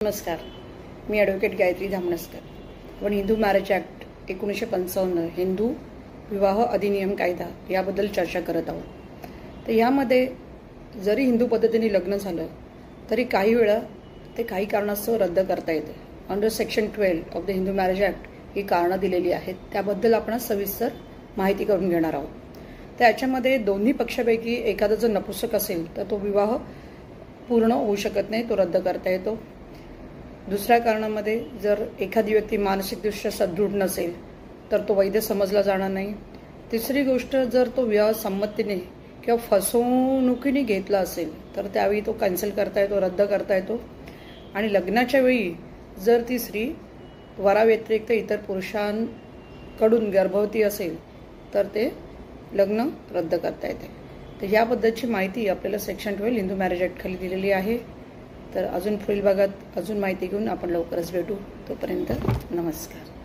नमस्कार, मी ॲडव्होकेट गायत्री धामणसकर. आपण Hindu marriage act 1955 Hindu विवाह अधिनियम कायदा याबद्दल चर्चा करत आहोत. तर यामध्ये जरी हिंदू पद्धतीने लग्न झालं तरी काही वेळा ते काही कारणास्तव रद्द करता येते. Under section 12 of the Hindu marriage act ही कारणं दिलेली आहेत. त्याबद्दल आपण सविस्तर माहिती करून घेणार आहोत. त्याच्यामध्ये दोन्ही पक्षापैकी एखादा जर नपुसक असेल तर तो विवाह पूर्ण होऊ शकत नाही, तो रद्द करता येतो. दुसऱ्या कारणामध्ये जर एखादी व्यक्ती मानसिकदृष्ट्या सदृढ नसेल तर तो वैध समजला जाणार नाही. तिसरी गोष्ट, जर तो विवाह संमतीने किंवा फसवणुकीने घेतला असेल तर त्यावेळी तो कॅन्सल करता येतो, रद्द करता येतो. आणि लग्नाच्या वेळी जर ती स्त्री वराव्यतिरिक्त इतर पुरुषांकडून गर्भवती असेल तर ते लग्न रद्द करता येते. तर याबद्दलची माहिती आपल्याला सेक्शन 12 हिंदू मॅरेज ॲक्ट खाली दिलेली आहे. तर अजून पुढील भागात अजून माहिती घेऊन आपण लवकरच भेटू. तोपर्यंत नमस्कार.